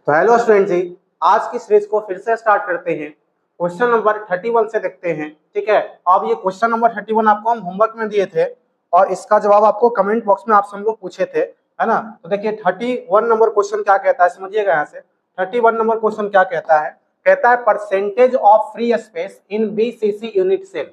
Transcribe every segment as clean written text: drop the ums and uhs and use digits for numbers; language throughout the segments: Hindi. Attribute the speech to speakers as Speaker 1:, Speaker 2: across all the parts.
Speaker 1: तो हेलो स्टूडेंट जी, आज की सीरीज को फिर से स्टार्ट करते हैं। क्वेश्चन नंबर 31 से देखते हैं। ठीक है, अब ये क्वेश्चन नंबर 31 आपको हम होमवर्क में दिए थे और इसका जवाब आपको कमेंट बॉक्स में आप सब लोग पूछे थे, है ना। तो देखिए 31 नंबर क्वेश्चन क्या कहता है, समझिएगा यहाँ से। 31 नंबर क्वेश्चन क्या कहता है, कहता है percentage of free space in BCC unit cell.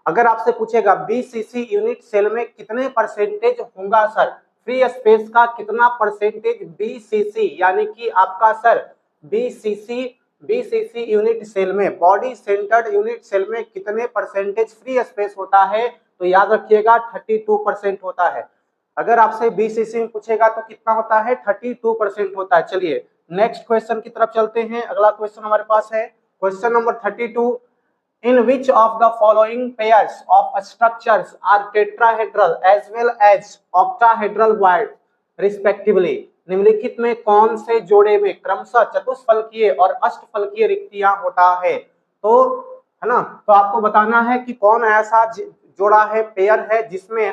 Speaker 1: अगर आपसे पूछेगा बीसीसी यूनिट सेल में कितने परसेंटेज होगा सर, फ्री स्पेस का कितना परसेंटेज बीसीसी यानी कि आपका सर बीसीसी यूनिट सेल में, बॉडी सेंटर्ड यूनिट सेल में कितने परसेंटेज फ्री स्पेस होता है, तो याद रखिएगा 32% होता है। अगर आपसे बीसीसी में पूछेगा तो कितना होता है, 32% होता है। चलिए नेक्स्ट क्वेश्चन की तरफ चलते हैं। अगला क्वेश्चन हमारे पास है question number 32। In which of the following pairs of structures are tetrahedral as well as octahedral wide respectively? निम्नलिखित में कौन से जोड़े में क्रमशः चतुष्फलकीय और अष्टफलकीय रिक्तियां होता है, तो है ना। तो आपको बताना है कि कौन ऐसा जोड़ा है, पेयर है जिसमें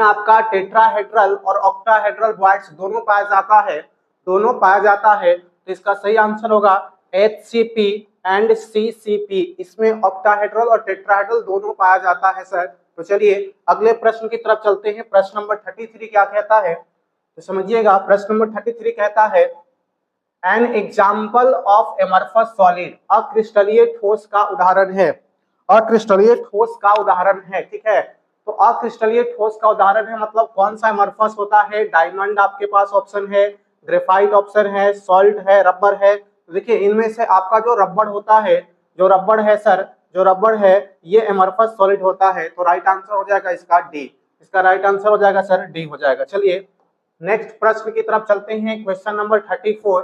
Speaker 1: आपका टेट्राहेड्रल और ऑक्टाहेड्रल वाइड्स दोनों पाया जाता है। तो इसका सही आंसर होगा HCP एंड CCP। इसमें ऑक्टाहेड्रल और टेट्राहेड्रल दोनों पाया जाता है सर। तो चलिए अगले प्रश्न की तरफ चलते हैं। प्रश्न नंबर 33 क्या कहता है, तो समझिएगा। प्रश्न नंबर 33 कहता है an example of amorphous solid, अक्रिस्टलीय ठोस का उदाहरण है। अक्रिस्टलीय ठोस का उदाहरण है, ठीक है। तो अक्रिस्टलीय ठोस का उदाहरण है मतलब कौन सा एमरफस होता है, डायमंड आपके पास ऑप्शन है, ग्रेफाइट ऑप्शन है, सॉल्ट है, रबर है। देखिए इनमें से आपका जो रबड़ होता है, जो रबड़ है सर, जो रबड़ है ये एमरफस सॉलिड होता है। तो राइट आंसर हो जाएगा इसका डी। इसका राइट आंसर हो जाएगा सर डी हो जाएगा। चलिए नेक्स्ट प्रश्न की तरफ चलते हैं। Question number 34।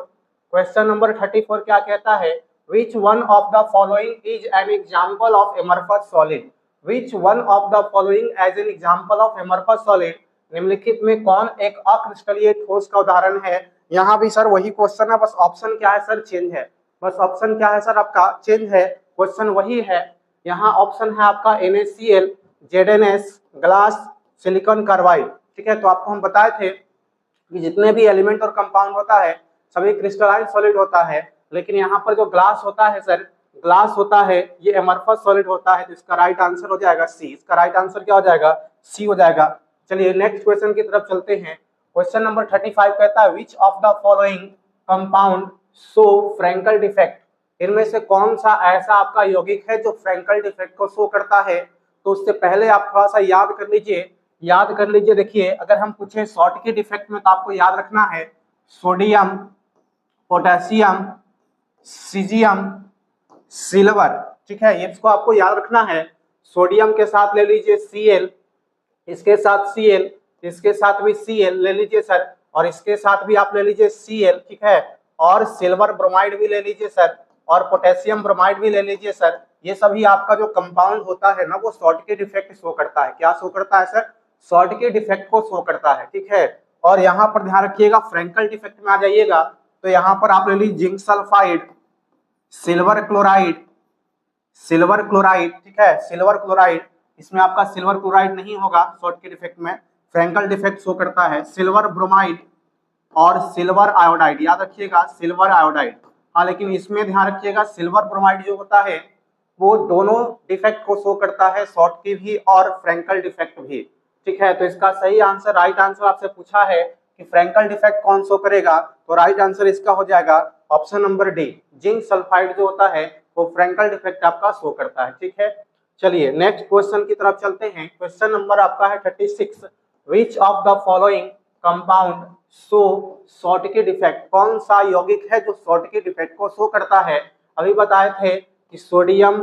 Speaker 1: क्वेश्चन नंबर 34 क्या कहता है, which one of the following is an example of amorphous solid. Which one of the following is an example of amorphous solid, निम्नलिखित में कौन एक अक्रिस्टलीय ठोस का उदाहरण है। यहाँ भी सर वही क्वेश्चन है, बस ऑप्शन क्या है सर, चेंज है। बस ऑप्शन क्या है सर आपका, चेंज है। क्वेश्चन वही है। यहाँ ऑप्शन है आपका NaCl, ZnS, glass, silicon carbide. ठीक है, तो आपको हम बताए थे कि जितने भी एलिमेंट और कंपाउंड होता है सभी क्रिस्टलाइन सॉलिड होता है, लेकिन यहाँ पर जो ग्लास होता है सर, ग्लास होता है ये एमरफस सॉलिड होता है। तो इसका राइट आंसर हो जाएगा सी। इसका राइट आंसर क्या हो जाएगा, सी हो जाएगा। चलिए नेक्स्ट क्वेश्चन की तरफ चलते हैं। क्वेश्चन नंबर 35 कहता है which of the following compound show Frenkel defect. इनमें से कौन सा ऐसा आपका यौगिक है जो फ्रैंकल डिफेक्ट को शो करता है। तो उससे पहले आप थोड़ा सा याद कर लीजिए। देखिए अगर हम पूछे शॉर्टकी डिफेक्ट में तो आपको याद रखना है सोडियम, पोटेशियम, सीजियम, सिल्वर। ठीक है, ये इसको आपको याद रखना है। सोडियम के साथ ले लीजिए Cl, इसके साथ Cl, इसके साथ भी Cl ले लीजिए सर, और इसके साथ भी आप ले लीजिए Cl। ठीक है, और सिल्वर ब्रोमाइड भी ले लीजिए सर, और पोटेशियम ब्रोमाइड भी ले लीजिए सर। ये सभी आपका जो कंपाउंड होता है ना वो शॉर्टकी डिफेक्ट शो करता है। क्या शो करता है सर, शॉर्टकी डिफेक्ट को शो करता है। ठीक है, और यहाँ पर ध्यान रखिएगा फ्रैंकल डिफेक्ट में आ जाइएगा तो यहाँ पर आप ले लीजिए जिंक सल्फाइड, सिल्वर क्लोराइड, ठीक है, सिल्वर क्लोराइड। इसमें आपका सिल्वर क्लोराइड नहीं होगा शॉर्टकी डिफेक्ट में, फ्रैंकल डिफेक्ट शो करता है सिल्वर ब्रोमाइड और सिल्वर आयोडाइड। याद रखिएगा सिल्वर आयोडाइड। हाँ, लेकिन इसमें ध्यान रखिएगा सिल्वर ब्रोमाइड जो होता है वो दोनों डिफेक्ट को शो करता है, शॉर्टकी भी और फ्रैंकल डिफेक्ट भी। ठीक है, तो इसका सही आंसर, राइट आंसर आपसे पूछा है कि फ्रैंकल डिफेक्ट कौन शो करेगा, तो राइट आंसर इसका हो जाएगा option number D, zinc sulphide जो होता है वो फ्रैंकल डिफेक्ट आपका शो करता है। ठीक है, चलिए नेक्स्ट क्वेश्चन की तरफ चलते हैं। क्वेश्चन नंबर आपका है 36। विच of the following compound show Schottky defect, कौन सा यौगिक है जो शॉर्टकी डिफेक्ट को शो करता है। अभी बताए थे कि सोडियम,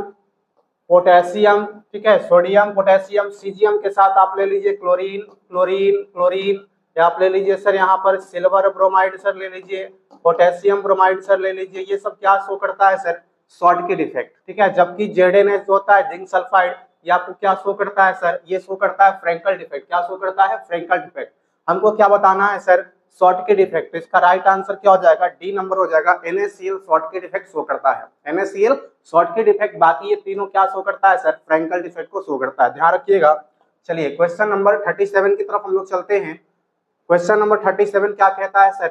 Speaker 1: पोटेशियम, ठीक है, सोडियम, पोटेशियम, सीजियम के साथ आप ले लीजिए क्लोरीन, या आप ले लीजिए सर यहाँ पर सिल्वर ब्रोमाइड सर ले लीजिए, पोटेशियम ब्रोमाइड सर ले लीजिए। ये सब क्या शो करता है सर, शॉर्टकी डिफेक्ट। ठीक है, जबकि ZnS जो होता है जिंक सल्फाइड, ये आपको क्या शो करता है सर, ये शो करता है फ्रैंकल डिफेक्ट। क्या शो करता है, फ्रैंकल डिफेक्ट। हमको क्या बताना है सर, शॉर्टकी डिफेक्ट। तो इसका राइट आंसर क्या हो जाएगा, डी नंबर हो जाएगा। NaCl शॉर्टकी डिफेक्ट शो करता है, NaCl शॉर्टकी डिफेक्ट। बाकी ये तीनों क्या शो करता है सर, फ्रैंकल डिफेक्ट को शो करता है, ध्यान रखिएगा। चलिए क्वेश्चन नंबर 37 की तरफ हम लोग चलते हैं। क्वेश्चन नंबर 37 क्या कहता है sir,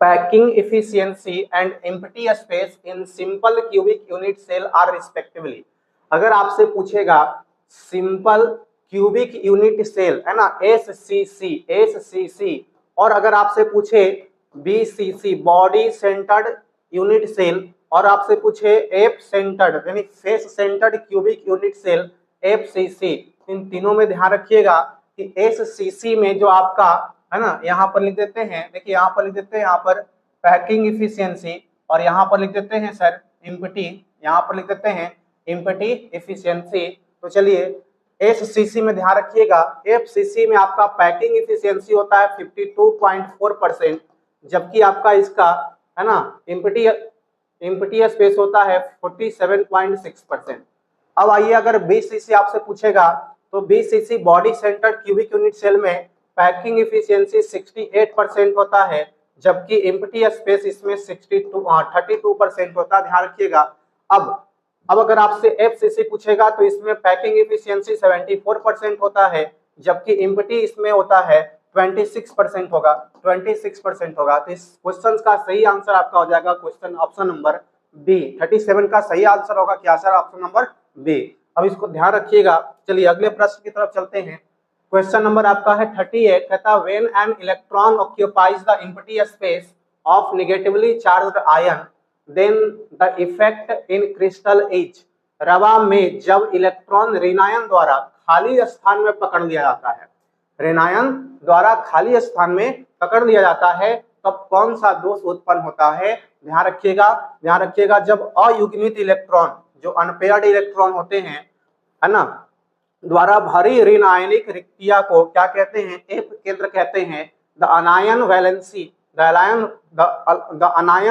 Speaker 1: packing efficiency and empty space in simple cubic unit cell are respectively। अगर आपसे पूछेगा सिंपल क्यूबिक यूनिट सेल है ना एससीसी, और अगर आपसे पूछे BCC body centred unit cell, और आपसे पूछे एफ सेंटर्ड यानी face centred cubic unit cell FCC, इन तीनों में ध्यान रखिएगा कि एससीसी में जो आपका है ना, यहाँ पर लिख देते हैं, देखिए यहाँ पर लिख देते हैं, यहाँ पर पैकिंग इफिशियंसी, और यहाँ पर लिख देते हैं सर इम्पटी, यहाँ पर लिख देते हैं इम्पटी इफिशियंसी। तो चलिए एससीसी में ध्यान रखिएगा, एफसीसी में आपका पैकिंग इफिशियंसी होता है 52.4%, जबकि आपका इसका है ना इम्पटी स्पेस होता है 47.6%। अब आइए अगर बीसीसी आपसे पूछेगा तो BCC body centred cubic unit cell में पैकिंग इफिशियंसी 68% होता है, जबकि एम्प्टी स्पेस इसमें 32% होता है, ध्यान रखिएगा। अब अगर आपसे एफसीसी पूछेगा तो इसमें पैकिंग इफिशियंसी 74% होता है, जबकि एम्प्टी इसमें होता है 26% होगा। तो इस क्वेश्चन का सही आंसर आपका हो जाएगा क्वेश्चन ऑप्शन नंबर बी। 37 का सही आंसर होगा क्या सर? Option number B. अब इसको ध्यान रखिएगा। चलिए अगले प्रश्न की तरफ चलते हैं। क्वेश्चन नंबर आपका है 38, कहता when an electron occupies the empty space of negatively charged ion then the effect in crystal is. रवा में जब इलेक्ट्रॉन ऋणायन द्वारा खाली स्थान में पकड़ लिया जाता है, ऋणायन द्वारा खाली स्थान में पकड़ लिया जाता है, तब कौन सा दोष उत्पन्न होता है? ध्यान रखिएगा, जब अयुग्मित इलेक्ट्रॉन जो अनपेयर्ड इलेक्ट्रॉन होते हैं है ना, द्वारा भरी ऋण आयनिक रिक्तिया को क्या कहते हैं? एफ केंद्र कहते हैं। The अनायन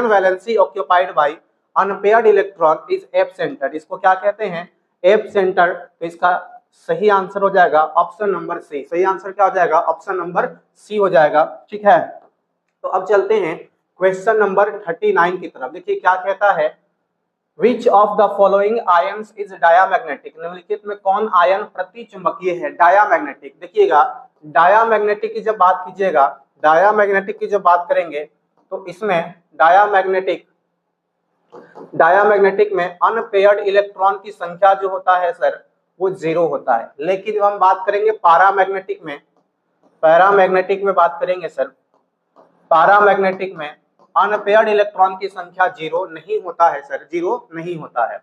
Speaker 1: valency occupied by unpaired electron is F centre. इसको क्या कहते हैं? F centre. तो इसका सही आंसर हो जाएगा ऑप्शन नंबर सी। सही आंसर क्या हो जाएगा? ऑप्शन नंबर सी हो जाएगा। ठीक है, तो अब चलते हैं क्वेश्चन नंबर 39 की तरफ। देखिए क्या कहता है, Which of the following ions is diamagnetic? निम्नलिखित में कौन आयन प्रति चुंबकीय है? डायामैग्नेटिक। देखिएगा डायामैग्नेटिक की जब बात कीजिएगा, डायामैग्नेटिक की जब बात करेंगे तो इसमें डायामैग्नेटिक में अनपेयर्ड इलेक्ट्रॉन की संख्या जो होता है सर वो 0 होता है। लेकिन जब हम बात करेंगे पैरामैग्नेटिक में बात करेंगे सर, पैरामैग्नेटिक में अनपेयर्ड इलेक्ट्रॉन की संख्या 0 नहीं होता है सर, 0 नहीं होता है।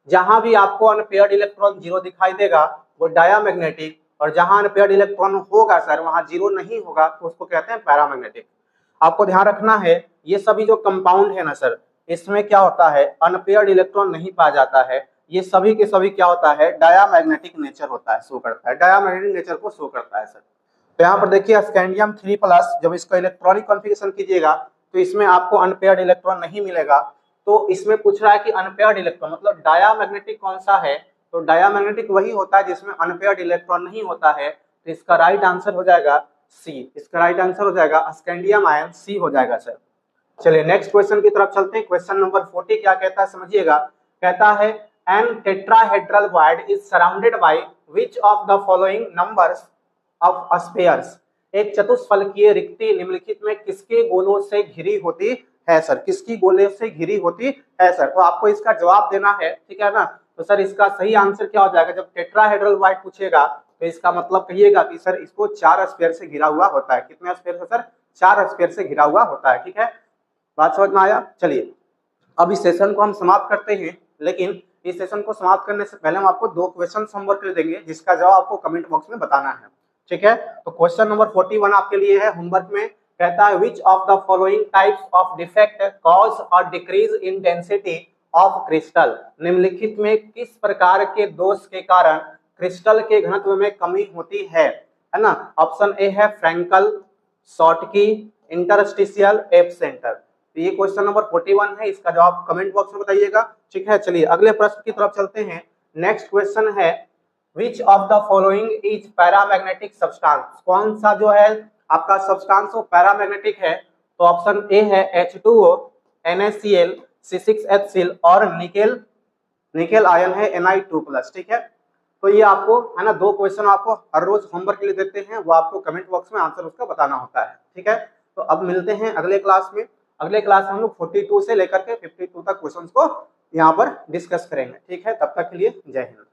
Speaker 1: जहां भी आपको अनपेयर्ड इलेक्ट्रॉन 0 दिखाई देगा वो डायामैग्नेटिक, और जहां अनपेयर्ड इलेक्ट्रॉन होगा सर वहां 0 नहीं होगा तो उसको कहते हैं पैरामैग्नेटिक। आपको ध्यान रखना है ये सभी जो कंपाउंड है ना सर, इसमें क्या होता है? अनपेयर्ड इलेक्ट्रॉन नहीं पाया जाता है। ये सभी के सभी क्या होता है? डायामैग्नेटिक नेचर होता है, शो करता है, डायामैग्नेटिक नेचर को शो करता है सर। तो यहाँ पर देखिए स्कैंडियम 3+, जब इसका इलेक्ट्रॉनिक कॉन्फ़िगरेशन कीजिएगा तो इसमें आपको अनपेयर्ड इलेक्ट्रॉन नहीं मिलेगा। तो इसमें पूछ रहा है कि अनपेयर्ड इलेक्ट्रॉन मतलब डायामैग्नेटिक कौन सा है? तो डायामैग्नेटिक वही होता है जिसमें अनपेयर्ड इलेक्ट्रॉन नहीं होता है। तो इसका राइट आंसर हो जाएगा सी। इसका राइट आंसर हो जाएगा स्कैंडियम आयन सी हो जाएगा सर। चलिए नेक्स्ट क्वेश्चन की तरफ चलते हैं। क्वेश्चन नंबर 40 क्या कहता है समझिएगा। कहता है an tetrahedral void is surrounded by which of the following numbers of spheres. एक चतुष्फलकीय रिक्ति निम्नलिखित में किसके गोलों से घिरी होती है सर? किसकी गोले से घिरी होती है सर? तो आपको इसका जवाब देना है, ठीक है ना। तो सर इसका सही आंसर क्या हो जाएगा? जब टेट्राहेड्रल वॉइड पूछेगा तो इसका मतलब कहिएगा कि सर इसको 4 स्फीयर से घिरा हुआ होता है। कितने स्फीयर से सर? 4 स्फीयर से घिरा हुआ होता है। ठीक है, बात समझ में आया? चलिए अब इस सेशन को हम समाप्त करते हैं, लेकिन इस सेशन को समाप्त करने से पहले हम आपको 2 क्वेश्चन होमवर्क कर देंगे जिसका जवाब आपको कमेंट बॉक्स में बताना है। ठीक है, तो क्वेश्चन नंबर 41 आपके लिए है होमवर्क में। कहता है which of the following types of defect cause और decrease in density of crystal. निम्नलिखित में किस प्रकार के दोष के कारण क्रिस्टल के घनत्व में कमी होती है ना। ऑप्शन ए है Frenkel, Schottky, interstitial, F centre. तो ये क्वेश्चन नंबर 41 है, इसका जवाब कमेंट बॉक्स में बताइएगा। ठीक है, चलिए अगले प्रश्न की तरफ चलते हैं। नेक्स्ट क्वेश्चन है Which of the following is paramagnetic substance? कौन सा जो है आपका सब्सटेंस वो पैरामैग्नेटिक है? तो ऑप्शन ए है H2O, NaCl, C6H और निकेल आयन है Ni2+। ठीक है, तो ये आपको है ना 2 क्वेश्चन आपको हर रोज होमवर्क के लिए देते हैं, वो आपको कमेंट बॉक्स में आंसर उसका बताना होता है। ठीक है, तो अब मिलते हैं अगले क्लास में। अगले क्लास में हम लोग 42 से लेकर के 52 तक क्वेश्चंस को यहाँ पर डिस्कस करेंगे। ठीक है, तब तक के लिए जय हिंद।